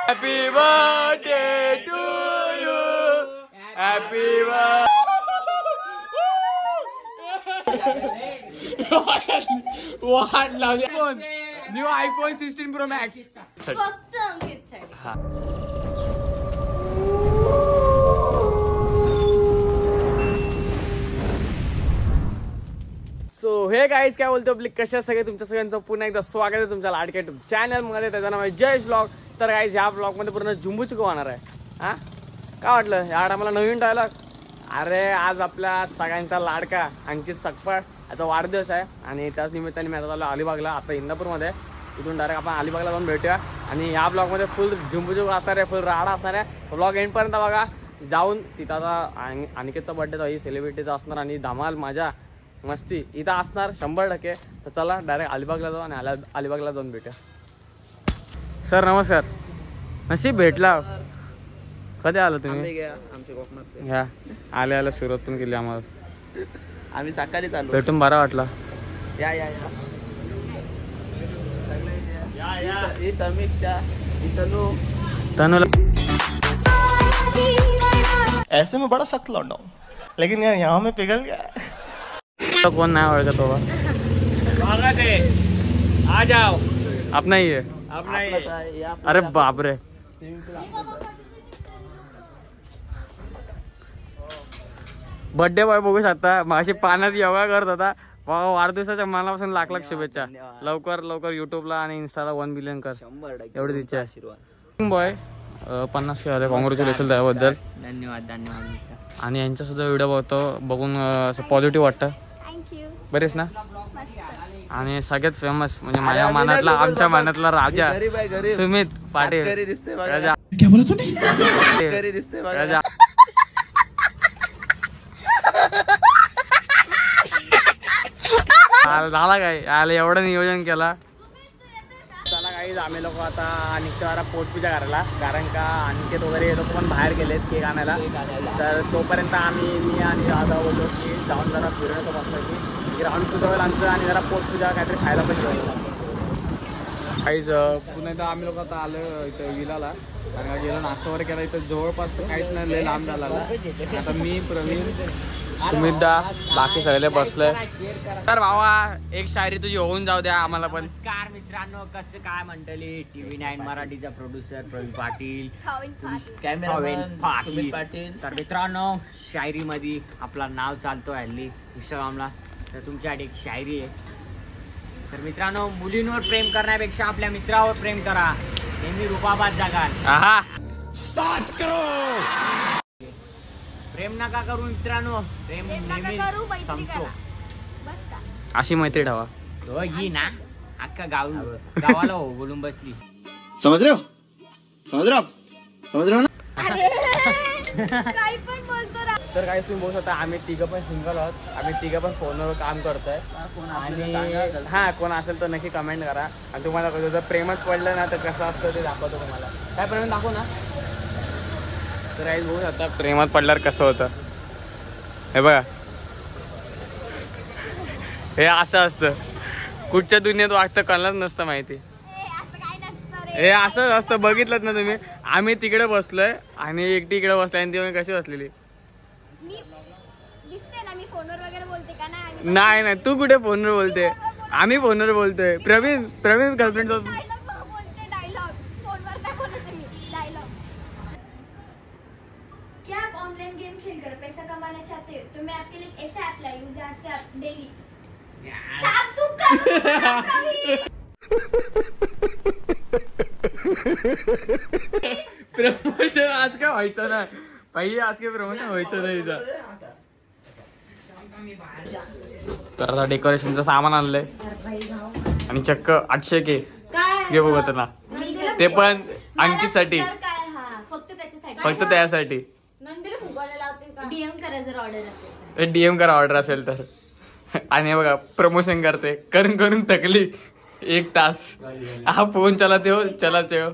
Happy birthday to you, happy वाट लावली. New iPhone 16 pro max फक्त अंकितसाठी. सो हे गाईज काय बोलतो आपली कशा सगळे तुमच्या सगळ्यांचं पुन्हा एकदा स्वागत आहे तुमच्या लाडक्या युट्यूब चॅनलमध्ये. त्याचं नाव आहे जयेश ब्लॉग. तर गाईज ह्या ब्लॉगमध्ये पूर्ण जुंबू चुकवणार आहे. हां काय वाटलं यार आम्हाला नवीन डायलॉग? अरे आज आपल्या सगळ्यांचा लाडका अंकित सकपाळ याचा वाढदिवस आहे आणि त्याच निमित्ताने मी आता आलो अलिबागला, आता इंदापूरमध्ये. इथून डायरेक्ट आपण अलिबागला जाऊन भेटूया आणि या ब्लॉगमध्ये फुल झुंबुझुंब असणार आहे, फुल राडा असणार आहे. ब्लॉग एंडपर्यंत बघा. जाऊन तिथं आता अनिकेतचा बर्थडे तर ही सेलिब्रिटीचा असणार आणि धमाल माझ्या मस्ती इथं असणार 100%. तर चला डायरेक्ट अलिबागला जाऊ आणि अलिबागला जाऊन भेटूया. सर नमस्कार. नशीब भेटला. कधी आलो तुम्ही? आमच्या कोकणात ह्या आल्या सुरुवात पण केली आम्हाला. आम्ही सकाळी चालू भेटून बरा वाटला. या या या ही समीक्षा तनु तनुला ऐसे में बड़ा सख्त लौंडा हूं, लेकिन यार यहाँ में पिघल गया. कोण नाही ओळखत बाबा. स्वागत है, आ जाओ. अपना ही है. अपना ही है. अरे बाप रे. बर्थडे बॉय बघू शकता मागाशी पाण्यात योगा करत होता. वाढदिवसाच्या मनापासून लाख लाख शुभेच्छा. लवकर लवकर युट्यूबला आणि इन्स्टाला 1 बिलियन कर, 100% एवढीच इच्छा आहे. बॉय 50K आले, कॉंग्रॅच्युलेशन त्याबद्दल. धन्यवाद धन्यवाद. आणि यांचा सुद्धा व्हिडिओ बघतो, बघून असं पॉझिटिव्ह वाटतं. बरेच ना. आणि सगळ्यात फेमस म्हणजे माझ्या मनातला, आमच्या मनातला राजा सुमित पाटील. झाला काय आलं एवढं नियोजन केला. चला काही आम्ही लोक आता निघतो पोटपूजा करायला, कारण का अनिकेत वगैरे लोक पण बाहेर गेलेत केक आणायला. तर तोपर्यंत मी आणि दादा बोलतो की जाऊन जरा फिरवतो मस्त की ग्राउंड सुद्धा होईल आमचं आणि जरा पोटपूजा काहीतरी खायला पण घेऊन. काहीच पुन्हा एकदा आम्ही लोक आता आलो इथं विलाला, कारण का गेलो नाश्ता वगैरे केला. इथं जवळपास तर काहीच नाही, लय लांब झाला. आता मी प्रवीण सुमितदा बाकी सगळे बसले. तर भावा एक शायरी तुझी होऊन जाऊ द्या आम्हाला पण. नमस्कार मित्रांनो, कसं काय मंडळी. TV9 मराठीचा प्रोड्युसर प्रवीण पाटील, कॅमेरामॅन सुमित पाटील. तर मित्रांनो शायरी मध्ये आपला नाव चालतो हल्ली इंस्टाग्रामला, तर तुमच्यासाठी एक शायरी आहे. तर मित्रांनो, मुलींवर प्रेम करण्यापेक्षा आपल्या मित्रावर प्रेम करा, नेहमी रुबाबात जगाल. प्रेम नका करू मित्रांनो, प्रेम नेहमी संपतो. अशी मैत्री ठेवा. हो ही ना अख्खा गावाला हो बोलून बसली. समझ रहे हो, समझ रहे हो, समझ रहे हो ना. काही पण बोलतो. तर काहीच तुम्ही बोलू शकता, आम्ही तिघं पण सिंगल आहोत. आम्ही तिघं पण फोनवर काम करतोय. आणि हा कोण असेल तर नक्की कमेंट करा. आणि तुम्हाला जर प्रेमात पडलं ना तर कसं असतं ते दाखवतो तुम्हाला. काय प्रेम दाखवू ना. तर काहीच बोलू शकता प्रेमात पडल्यावर कसं होतं. हे बघा, हे असं असतं. कुठच्या दुनियेत वागतं कळलंच नसतं माहिती. हे असंच असतं, बघितलं ना तुम्ही. आम्ही तिकडे बसलोय आणि एकटी इकडे बसलोय आणि ती कशी बसलेली. मी फोनवर वगैरे बोलते का नाही? नाही नाही, तू कुठे फोनवर बोलते, आम्ही फोनवर बोलतोय. प्रवीण गर्लफ्रेंड सोबत बोलते डायलॉग, फोनवर काय बोलते मी डायलॉग. क्या आप ऑनलाइन गेम खेलकर पैसा कमाना चाहते हो तो मैं आपके लिए ऐसा ऐप लाई हूं जहां से आप डेली प्रमोशन आज काय व्हायचं ना पाहिजे, आज काय प्रमोशन व्हायचं नाही. तर आता डेकोरेशनचं सामान आणलंय आणि चक्क 800K घे बघ ना, ते पण अंकितसाठी, फक्त त्यासाठी. डीएम करा ऑर्डर असेल तर. आणि बघा प्रमोशन करते, करून करून थकली 1 तास. हा फोन चलाते हो चलाते हो.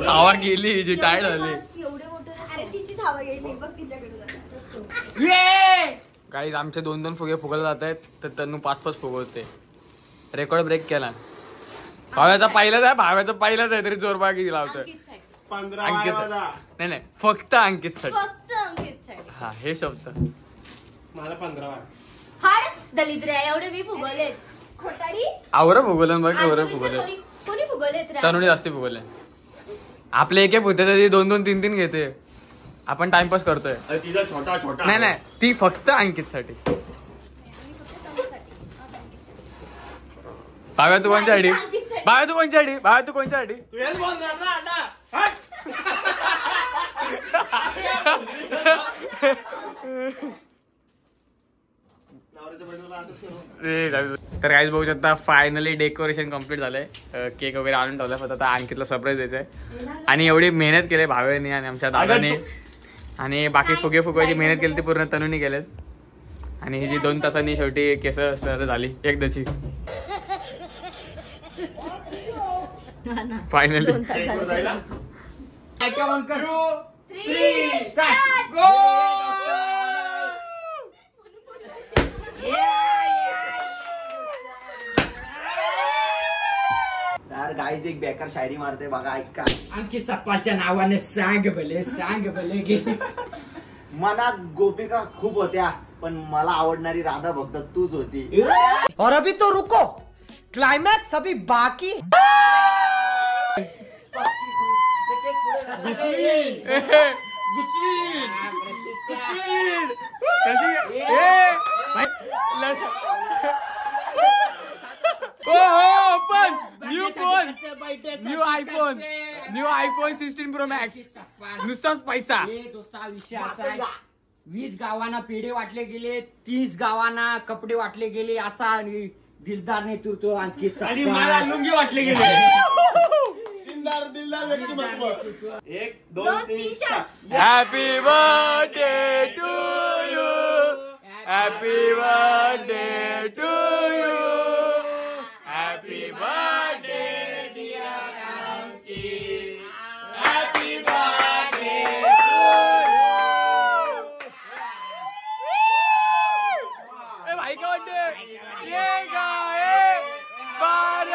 हवा गेली जी टायर्ड झाली. गाईज आमचे 2-2 फुगे फुगवले जात आहेत, तर तनू 5-5 फुगवते. रेकॉर्ड ब्रेक केला. भाव्याचा पहिलाच आहे तरी जोरबागी लावतोय. अंकित नाही फक्त अंकित साठी. हा हे शब्द मला 15 दलिद्र एवढे मी फुगवलेत. खोटाडी आवरं फुगवलं बघ. एवढं फुगवले कोणी फुगवलेत? तनुनी जास्ती फुगवले. आपले एक होते तरी 2-2 3-3 घेते. आपण टाइमपास करतोय. तिचा छोटा नाही ती फक्त अंकित साठी. भाव्या तू कोणच्या आडी? भाव्या तू कोणच्या आडी? तू हेच बोलणार ना अण्णा. तर काहीच बघू शकता फायनली डेकोरेशन कम्प्लीट झालंय. केक वगैरे आणून ठेवलाय. फक्त आता अंकितला सरप्राईज द्यायचंय आणि एवढी मेहनत केली भावेने आणि आमच्या दादाने आणि बाकी फुगवायची मेहनत केली ती पूर्ण तनुनी केलेत. आणि ही जी 2 तासांनी शेवटी केस झाली एकदाची फायनली. यार गाईज एक बेकार शायरी मारते बघा, ऐका. अंकित सप्पाच्या नावाने सांग भले गे. मनात गोपिका खूप होत्या पण मला आवडणारी राधा भक्त तूच होती. और अभी तो रुको, क्लाइमैक्स अभी बाकी. New iPhone 16 Pro Max. नुसताच पैसा. विषय असा आहे, 20 गावांना पेढे वाटले गेले, 30 गावांना कपडे वाटले गेले, असा दिलदार नेतृत्व अंकित आणि मला लुंगी वाटले गेले. दिलदार व्यक्तिमत्व. 1 2 3 4. Happy birthday to you. Happy birthday to you. Happy birthday dear Ankit. Happy birthday to भाई का बर्थडे ये गाए बार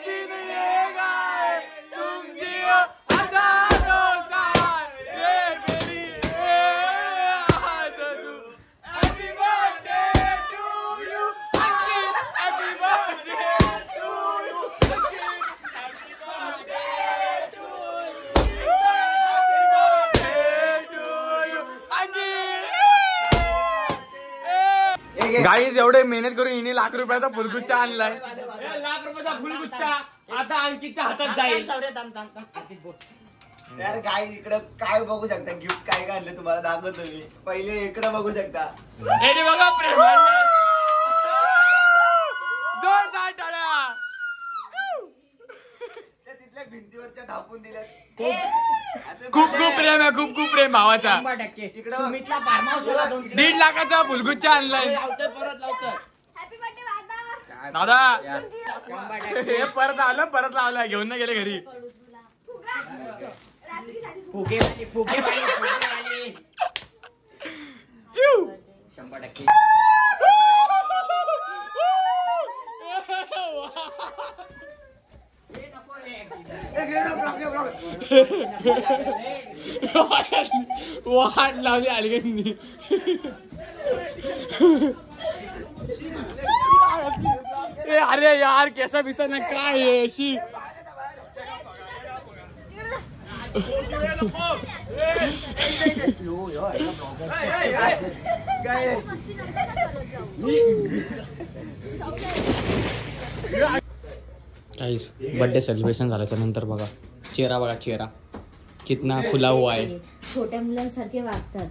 दिन ये गाए तुम जियो हजारों साल ये मेरी आरज़ू. Happy birthday to you Ankit. Happy birthday to you Ankit. Happy birthday to you. Happy birthday to you Ankit. Guys एवढे मेहनत करून हिने लाख रुपयाचा फुलगुच्छा आणलाय. लाख रुपयाचा फुलगुच्छा आता अंकितच्या हातात जाईल. यार गाईज इकडे काय बघू शकता, गिफ्ट काय आणलं तुम्हाला दाखवतो मी. पहिले इकडे बघू शकता. हे बघा प्रेम जोरदार टाळ्या. तिथल्या भिंतीवरच्या ढापून दिल्या. खूप प्रेम आहे. खूप प्रेम भावाचा. 100% सुमितला फार्म हाऊस 1.5 लाखाचा फुलगुच्छा आणलाय परत लावतोय. हॅपी बर्थडे दादा. हे परत लावलाय. घेऊन नाही गेले घरी. फुगे 100%. वाट लावली आली. अरे यार कैसा बिसा ना काय आहे अशी. काहीच बर्थडे सेलिब्रेशन झाल्याच्या नंतर बघा चेहरा कितना खुला हुआ आहे. छोट्या मुलांसारखे वागतात.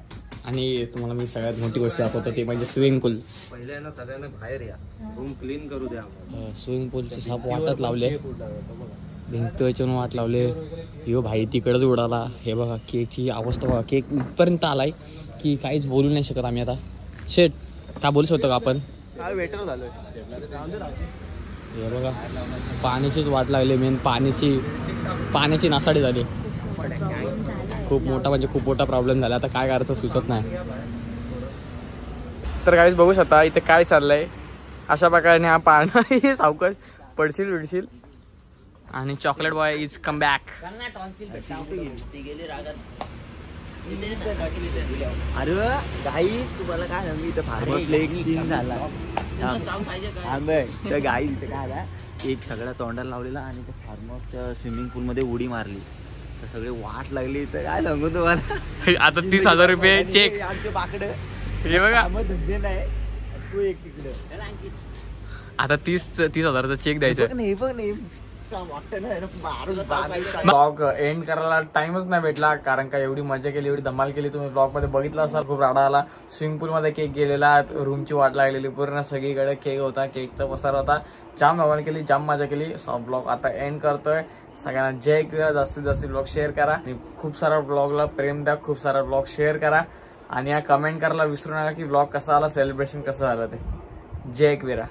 आणि तुम्हाला मी सगळ्यात मोठी गोष्ट दाखवतो ते म्हणजे स्विमिंग पूल. पहिल्यांदा सगळ्यांना बाहेर या, रूम क्लीन करू द्या. स्विमिंग पूलचे साप वाटत लावले, भिंत वेचून वाट लावले. यो भाई तिकडच उडाला. हे बघा केकची अवस्था बघा. केक इथपर्यंत आलाय की काहीच बोलू नाही शकत आम्ही आता. शेट का बोलू शकतो का आपण? काय वेटर झालोय. हे बघा पाण्याचीच वाट लागली. मेन पाण्याची नासाडी झाली. खूप मोठा प्रॉब्लेम झाला. आता काय करायचं सुचत नाही. तर गाईज बघू शकता इथे काय चाललंय. अशा प्रकारे हा पाळणा सावकाश पडशील विडशील. आणि chocolate boy is come back. अरे गाई तुम्हाला काय मी इथं फार्मसला एक सीन झाला. तर गाई इथे काय आला, एक सगळ्या तोंडाला लावलेला आणि त्या फार्मसच्या स्विमिंग पूल मध्ये उडी मारली. तर सगळे वाट लागली. तर काय सांगू तुम्हाला, आता 30,000 रुपये चेक. आमचे बाकडं हे बघा धंदे नाही. तू एक तिकडे आता 30,000चा चेक द्यायचा. ब्लॉग एंड करायला टाइमच नाही भेटला, कारण का एवढी मजा केली, एवढी धमाल केली. तुम्ही ब्लॉग मध्ये बघितलं असाल, खूप राडा आला. स्विमिंग पूल मध्ये केक गेलेला, रूमची वाट लागलेली, पूर्ण सगळीकडे केक होता, केकचा पसार होता. जाम धमाल केली, जाम मजा केली. ब्लॉग आता एंड करतोय. सगळ्यांना जय किंवा जास्तीत जास्त ब्लॉग शेअर करा आणि खूप सारा ब्लॉगला प्रेम द्या, खूप सारा ब्लॉग शेअर करा आणि या कमेंट करायला विसरू नका की ब्लॉग कसा आला, सेलिब्रेशन कसं झालं ते. जय एकविरा.